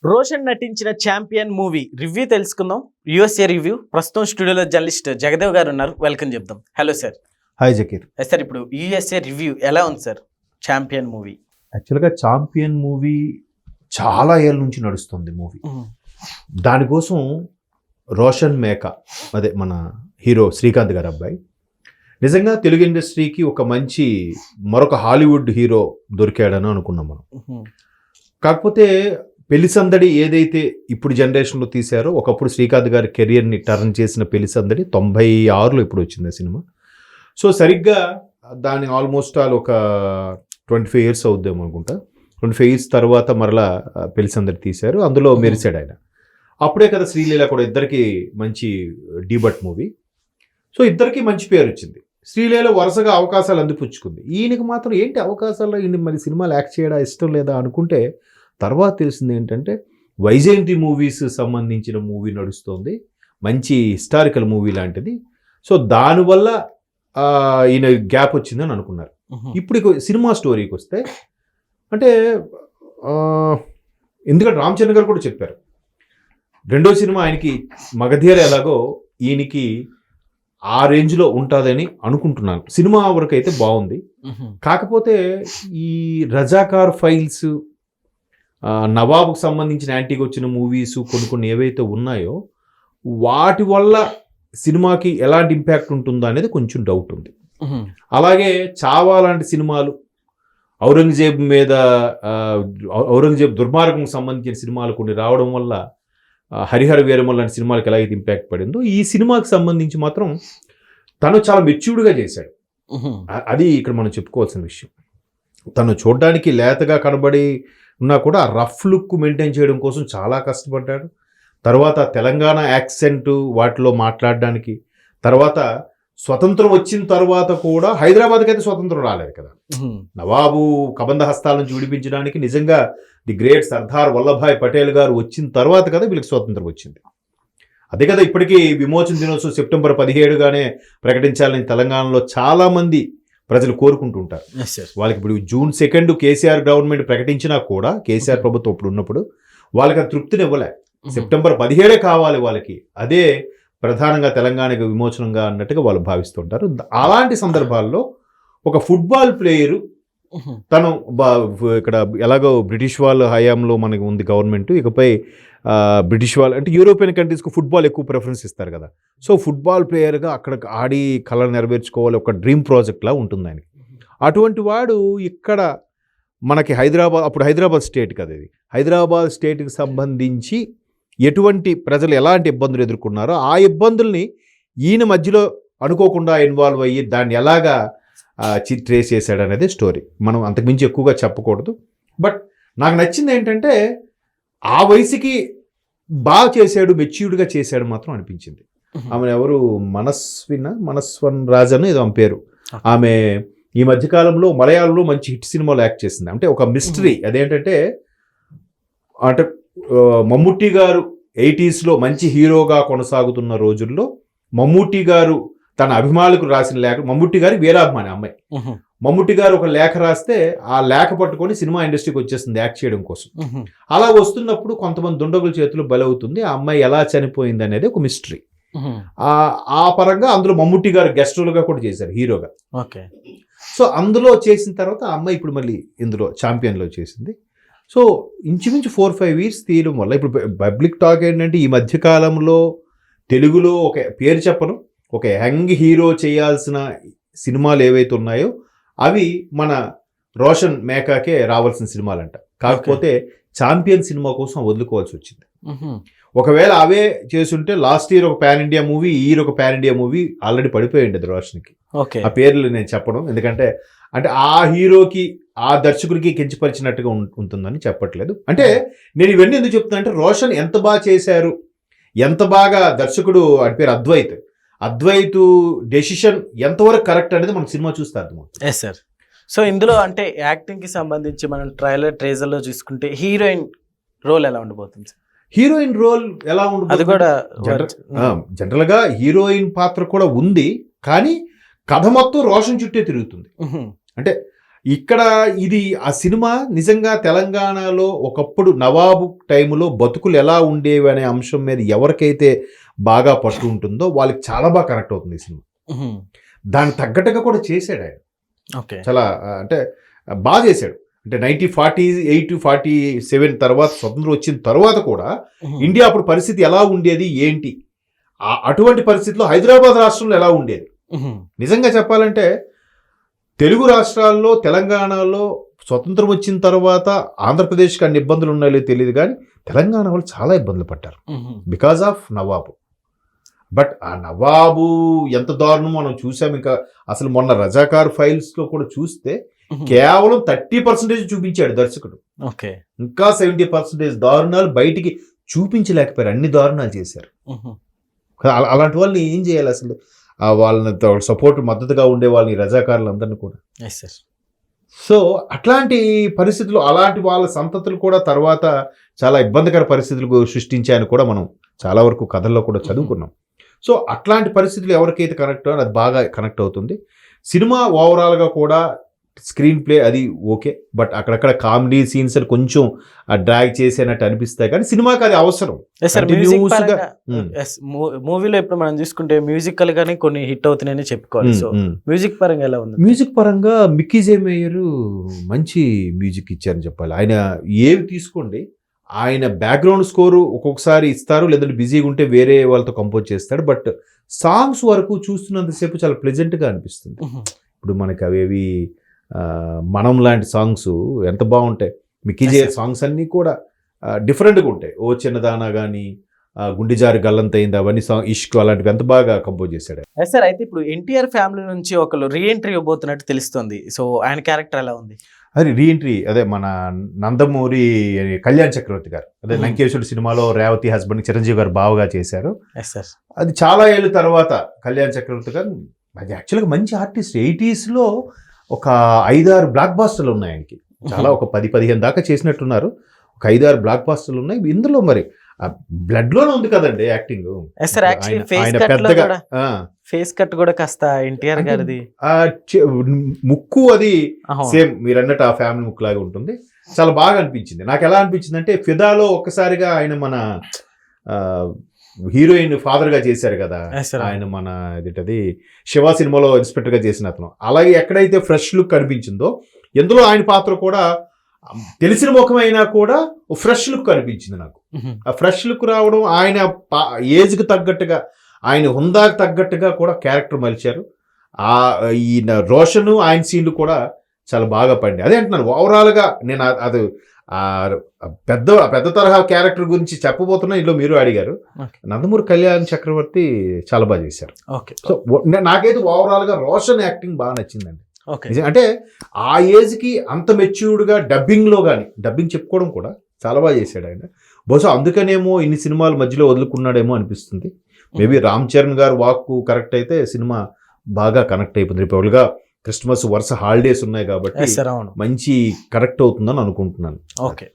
రోషన్ నటించిన champion movie review తెలుసుకుందాం. USA review. ప్రస్తుతం స్టూడియోలో జర్నలిస్ట్ జగదేవ్ గారు ఉన్నారు. వెల్కమ్ చెప్దాం. Hello sir. Hi Zakir. Sir, ఇప్పుడు యూఎస్ఏ రివ్యూ ఎలా ఉంది సార్ ఛాంపియన్ మూవీ? యాక్చువల్గా ఛాంపియన్ మూవీ చాలా ఏళ్ళ నుంచి నడుస్తుంది మూవీ. దానికోసం రోషన్ మేకా, అదే మన హీరో శ్రీకాంత్ గారి అబ్బాయి, నిజంగా తెలుగు ఇండస్ట్రీకి ఒక మంచి మరొక హాలీవుడ్ హీరో దొరికాడని అనుకున్నాం మనం. కాకపోతే పెళ్లి సందడి ఏదైతే ఇప్పుడు జనరేషన్లో తీశారో, ఒకప్పుడు శ్రీకాంత్ గారి కెరియర్ని టర్న్ చేసిన పెళ్లి సందడి 96లో ఇప్పుడు వచ్చింది సినిమా. సో సరిగ్గా దాని ఆల్మోస్ట్ ఆల్ ఒక 25 years అవుద్దాం అనుకుంటా. 25 years తర్వాత మరలా పెళ్లి సందడి తీశారు. అందులో మెరిసాడు ఆయన. అప్పుడే కదా శ్రీలీల కూడా, ఇద్దరికి మంచి డీబట్ మూవీ. సో ఇద్దరికి మంచి పేరు వచ్చింది. శ్రీలీల వరుసగా అవకాశాలు అందిపుచ్చుకుంది. ఈయనకి మాత్రం ఏంటి అవకాశాల్లో ఈయన మరి సినిమాలు యాక్ట్ చేయడం ఇష్టం లేదా అనుకుంటే తర్వాత తెలిసింది ఏంటంటే వైజయంతి మూవీస్ సంబంధించిన మూవీ నడుస్తుంది, మంచి హిస్టారికల్ మూవీ లాంటిది. సో దానివల్ల ఈయన గ్యాప్ వచ్చిందని అనుకున్నారు. ఇప్పుడు సినిమా స్టోరీకి వస్తే అంటే ఎందుకంటే రామ్ చరణ్ గారు కూడా చెప్పారు, రెండో సినిమా ఆయనకి మగధీర ఎలాగో ఈయనకి ఆ రేంజ్లో ఉంటుందని అనుకుంటున్నాను. సినిమా వరకు అయితే బాగుంది. కాకపోతే ఈ రజాకార్ ఫైల్స్, నవాబుకు సంబంధించిన యాంటీకి వచ్చిన మూవీస్ కొన్ని ఏవైతే ఉన్నాయో వాటి వల్ల సినిమాకి ఎలాంటి ఇంపాక్ట్ ఉంటుందో అనేది కొంచెం డౌట్ ఉంది. అలాగే చావా లాంటి సినిమాలు, ఔరంగజేబ్ దుర్మార్గం సంబంధించిన సినిమాలు కొన్ని రావడం వల్ల, హరిహర వీరమల్ లాంటి సినిమాలకు ఎలాగైతే ఇంపాక్ట్ పడిందో, ఈ సినిమాకి సంబంధించి మాత్రం తను చాలా మెచ్యూర్డ్గా చేశాడు. అది ఇక్కడ మనం చెప్పుకోవాల్సిన విషయం. తను చూడడానికి లేతగా కనబడి ఉన్నా కూడా రఫ్ లుక్ మెయింటైన్ చేయడం కోసం చాలా కష్టపడ్డాడు. తర్వాత తెలంగాణ యాక్సెంట్ వాటిలో మాట్లాడడానికి, తర్వాత స్వతంత్రం వచ్చిన తర్వాత కూడా హైదరాబాద్కి అయితే స్వతంత్రం రాలేదు కదా. నవాబు కబంధ హస్తాల నుంచి విడిపించడానికి నిజంగా ది గ్రేట్ సర్దార్ వల్లభాయ్ పటేల్ గారు వచ్చిన తర్వాత కదా వీళ్ళకి స్వతంత్రం వచ్చింది. అదే కదా ఇప్పటికీ విమోచన దినోత్సవం September 17 ప్రకటించాలని తెలంగాణలో చాలామంది ప్రజలు కోరుకుంటుంటారు. వాళ్ళకి ఇప్పుడు June 2 కేసీఆర్ గవర్నమెంట్ ప్రకటించినా కూడా, కేసీఆర్ ప్రభుత్వం ఇప్పుడు ఉన్నప్పుడు వాళ్ళకి ఆ తృప్తిని ఇవ్వలే. September 17 కావాలి వాళ్ళకి, అదే ప్రధానంగా తెలంగాణకి విమోచనంగా అన్నట్టుగా వాళ్ళు భావిస్తుంటారు. అలాంటి సందర్భాల్లో ఒక ఫుట్బాల్ ప్లేయరు తను ఇక్కడ ఎలాగో బ్రిటిష్ వాళ్ళ హయాంలో మనకి ఉంది గవర్నమెంట్, ఇకపై బ్రిటిష్ వాళ్ళు అంటే యూరోపియన్ కంట్రీస్కి ఫుట్బాల్ ఎక్కువ ప్రిఫరెన్స్ ఇస్తారు కదా. సో ఫుట్బాల్ ప్లేయర్గా అక్కడ ఆడి కళ నెరవేర్చుకోవాలి, ఒక డ్రీమ్ ప్రాజెక్ట్లా ఉంటుంది ఆయనకి. అటువంటి వాడు ఇక్కడ మనకి అప్పుడు హైదరాబాద్ స్టేట్ కదా ఇది, హైదరాబాద్ స్టేట్కి సంబంధించి ఎటువంటి ప్రజలు ఎలాంటి ఇబ్బందులు ఎదుర్కొన్నారో ఆ ఇబ్బందుల్ని ఈయన మధ్యలో అనుకోకుండా ఇన్వాల్వ్ అయ్యి దాన్ని ఎలాగా ట్రేస్ చేశాడు అనేది స్టోరీ. మనం అంతకుమించి ఎక్కువగా చెప్పకూడదు. బట్ నాకు నచ్చింది ఏంటంటే ఆ వయసుకి బాగా చేశాడు, మెచ్యూర్డ్గా చేశాడు మాత్రం అనిపించింది. ఆమె ఎవరు, మనస్వన్ రాజన్ ఏదో ఆమె పేరు. ఆమె ఈ మధ్యకాలంలో మలయాళంలో మంచి హిట్ సినిమాలో యాక్ట్ చేసింది. అంటే ఒక మిస్టరీ, అదేంటంటే అంటే మమ్ముట్టి గారు 80sలో మంచి హీరోగా కొనసాగుతున్న రోజుల్లో మమ్ముట్టి గారు తన అభిమానులకు రాసిన లేఖ, మమ్ముట్టి గారి వీరాభిమాని అమ్మాయి, మమ్ముట్టి గారు ఒక లేఖ రాస్తే ఆ లేఖ పట్టుకొని సినిమా ఇండస్ట్రీకి వచ్చేస్తుంది యాక్ట్ చేయడం కోసం. అలా వస్తున్నప్పుడు కొంతమంది దుండగుల చేతులు బలవుతుంది. ఆ అమ్మాయి ఎలా చనిపోయింది అనేది ఒక మిస్టరీ. ఆ పరంగా అందులో మమ్ముట్టి గారు గెస్ట్ రోల్గా కూడా చేశారు హీరోగా. సో అందులో చేసిన తర్వాత ఆ అమ్మాయి ఇప్పుడు మళ్ళీ ఇందులో ఛాంపియన్లో చేసింది. సో ఇంచుమించు 4-5 years తీయడం వల్ల ఇప్పుడు పబ్లిక్ టాక్ ఏంటంటే ఈ మధ్యకాలంలో తెలుగులో ఒక పేరు చెప్పను, ఒక యంగ్ హీరో చేయాల్సిన సినిమాలు ఏవైతే ఉన్నాయో అవి మన రోషన్ మేకాకే రావాల్సిన సినిమాలంట. కాకపోతే ఛాంపియన్ సినిమా కోసం వదులుకోవాల్సి వచ్చింది. ఒకవేళ అవే చేసుంటే లాస్ట్ ఇయర్ ఒక పాన్ ఇండియా మూవీ, ఈ ఇయర్ ఒక పాన్ ఇండియా మూవీ ఆల్రెడీ పడిపోయింది అది రోషన్కి. ఆ పేర్లు నేను చెప్పడం ఎందుకంటే అంటే ఆ హీరోకి ఆ దర్శకుడికి కించపరిచినట్టుగా ఉంటుందని చెప్పట్లేదు. అంటే నేను ఇవన్నీ ఎందుకు చెప్తున్నా అంటే రోషన్ ఎంత బాగా చేశారు, ఎంత బాగా దర్శకుడు అని పేరు అద్వైత్ డెసిషన్ ఎంతవరకు కరెక్ట్ అనేది మనకు సినిమా చూస్తే అర్థమవుతుంది. Yes sir. సో ఇందులో అంటే యాక్టింగ్కి సంబంధించి మనం ట్రైలర్లో చూసుకుంటే హీరోయిన్ రోల్ ఎలా ఉండబోతుంది సార్? హీరోయిన్ రోల్ ఎలా ఉండదు, అది కూడా జనరల్గా హీరోయిన్ పాత్ర కూడా ఉంది, కానీ కథ మొత్తం రోషన్ చుట్టే తిరుగుతుంది. అంటే ఇక్కడ ఇది ఆ సినిమా నిజంగా తెలంగాణలో ఒకప్పుడు నవాబు టైంలో బతుకులు ఎలా ఉండేవి అనే అంశం మీద ఎవరికైతే బాగా పట్టు ఉంటుందో వాళ్ళకి చాలా బాగా కనెక్ట్ అవుతుంది ఈ సినిమా. దానికి తగ్గట్టుగా కూడా చేశాడు ఆయన. ఓకే. చాలా అంటే బాగా చేశాడు. అంటే 1948-47 తర్వాత స్వతంత్రం వచ్చిన తర్వాత కూడా ఇండియా అప్పుడు పరిస్థితి ఎలా ఉండేది ఏంటి, అటువంటి పరిస్థితిలో హైదరాబాద్ రాష్ట్రంలో ఎలా ఉండేది. నిజంగా చెప్పాలంటే తెలుగు రాష్ట్రాల్లో తెలంగాణలో స్వతంత్రం వచ్చిన తర్వాత ఆంధ్రప్రదేశ్కి అన్ని ఇబ్బందులు ఉన్నాయో తెలియదు, కానీ తెలంగాణ వాళ్ళు చాలా ఇబ్బందులు పడ్డారు బికాజ్ ఆఫ్ నవాబు. బట్ ఆ నవాబు ఎంత దారుణం మనం చూసాం. ఇంకా అసలు మొన్న రజాకార్ ఫైల్స్లో కూడా చూస్తే కేవలం 30% చూపించాడు దర్శకుడు. ఓకే. ఇంకా 70% దారుణాలు బయటికి చూపించలేకపోయారు. అన్ని దారుణాలు చేశారు. అలాంటి వాళ్ళని ఏం చేయాలి అసలు? వాళ్ళని సపోర్ట్ మద్దతుగా ఉండే వాళ్ళని రజాకారులందరినీ కూడా. సో అట్లాంటి పరిస్థితులు, అలాంటి వాళ్ళ సంతతులు కూడా తర్వాత చాలా ఇబ్బందికర పరిస్థితులు సృష్టించాయని కూడా మనం చాలా వరకు కథల్లో కూడా చదువుకున్నాం. సో అట్లాంటి పరిస్థితులు ఎవరికైతే కనెక్ట్ అది బాగా కనెక్ట్ అవుతుంది. సినిమా ఓవరాల్గా కూడా స్క్రీన్ ప్లే అది ఓకే, బట్ అక్కడక్కడ కామెడీ సీన్స్ అని కొంచెం డ్రాగ్ చేసేనట్టు అనిపిస్తాయి, కానీ సినిమాకి అది అవసరం. మూవీలో ఇప్పుడు మనం చూసుకుంటే మ్యూజికల్ గానీ కొన్ని హిట్ అవుతున్నాయని చెప్పుకోవాలి. సో మ్యూజిక్ పరంగా ఎలా ఉంది? మ్యూజిక్ పరంగా మిక్కీ జే మేయర్ మంచి మ్యూజిక్ ఇచ్చారని చెప్పాలి. ఆయన ఏవి తీసుకోండి, ఆయన బ్యాక్గ్రౌండ్ స్కోరు ఒక్కొక్కసారి ఇస్తారు, లేదంటే బిజీగా ఉంటే వేరే వాళ్ళతో కంపోజ్ చేస్తాడు. బట్ సాంగ్స్ వరకు చూస్తున్నంతసేపు చాలా ప్లెజెంట్గా అనిపిస్తుంది. ఇప్పుడు మనకి అవేవి మనం లాంటి సాంగ్స్ ఎంత బాగుంటాయి. మిక్కీ జే సాంగ్స్ అన్నీ కూడా డిఫరెంట్గా ఉంటాయి. ఓ చిన్నదానా కానీ, గుండె జారి గల్లంతైంది, అవన్నీ సాంగ్, ఇష్క్, అలాంటివి ఎంత బాగా కంపోజ్ చేశాడు. సార్ అయితే ఇప్పుడు ఎన్టీఆర్ ఫ్యామిలీ నుంచి ఒకళ్ళు రీఎంట్రీ ఇవ్వబోతున్నట్టు తెలుస్తుంది. సో ఆయన క్యారెక్టర్ ఎలా ఉంది? అది రీఎంట్రీ అదే మన నందమూరి కళ్యాణ్ చక్రవర్తి గారు, అదే లంకేశ్వరుడు సినిమాలో రేవతి హస్బెండ్ చిరంజీవి గారు బావగా చేశారు. అది చాలా ఏళ్ళ తర్వాత కళ్యాణ్ చక్రవర్తి గారు, అది యాక్చువల్గా మంచి ఆర్టిస్ట్. 80s ఒక 5-6 బ్లాక్ బాస్టర్లు ఉన్నాయి ఆయనకి. చాలా ఒక 10-15 దాకా చేసినట్టున్నారు. ఒక 5-6 బ్లాక్ బాస్టర్లు ఉన్నాయి. ఇందులో మరి బ్లడ్ లోనే ఉంది కదండి యాక్టింగ్. ఫేస్ కట్ కూడా కాస్త ఎన్టీఆర్ గారిది, ముక్కు అది సేమ్ మీరు అన్నట్టు ఆ ఫ్యామిలీ ముక్కు లాగా ఉంటుంది. చాలా బాగా అనిపించింది. నాకు ఎలా అనిపించింది అంటే ఫిదాలో ఒక్కసారిగా ఆయన మన హీరోయిన్ ఫాదర్ గా చేశారు కదా ఆయన, మన ఇది శివ సినిమాలో ఇన్స్పెక్టర్ గా చేసిన అతను. అలాగే ఎక్కడైతే ఫ్రెష్ లుక్ కనిపించిందో ఇందులో ఆయన పాత్ర కూడా తెలిసిన ముఖమైనా కూడా ఫ్రెష్ లుక్ అనిపించింది నాకు. ఆ ఫ్రెష్ లుక్ రావడం, ఆయన ఏజ్కి తగ్గట్టుగా, ఆయన హుందాకి తగ్గట్టుగా కూడా క్యారెక్టర్ మలిచారు. ఈయన రోషన్ ఆయన సీన్లు కూడా చాలా బాగా పడింది. అదే అంటున్నాను, ఓవరాల్గా నేను అది పెద్ద తరహా క్యారెక్టర్ గురించి చెప్పబోతున్నా. ఇందులో మీరు అడిగారు, నందమూరి కళ్యాణ్ చక్రవర్తి చాలా బాగా చేశారు. సో నాకైతే ఓవరాల్గా రోషన్ యాక్టింగ్ బాగా నచ్చిందండి. అంటే ఆ ఏజ్కి అంత మెచ్యూర్డ్గా డబ్బింగ్లో కానీ, డబ్బింగ్ చెప్పుకోవడం కూడా చాలా బాగా చేశాడు ఆయన. బహుశా అందుకనేమో ఇన్ని సినిమాలు మధ్యలో వదులుకున్నాడేమో అనిపిస్తుంది. మేబీ రామ్ చరణ్ గారు వాక్కు కరెక్ట్ అయితే సినిమా బాగా కనెక్ట్ అయిపోతుంది. ఇప్పుడు క్రిస్మస్ వరుస హాలిడేస్ ఉన్నాయి కాబట్టి మంచి కరెక్ట్ అవుతుందని అనుకుంటున్నాను. ఓకే.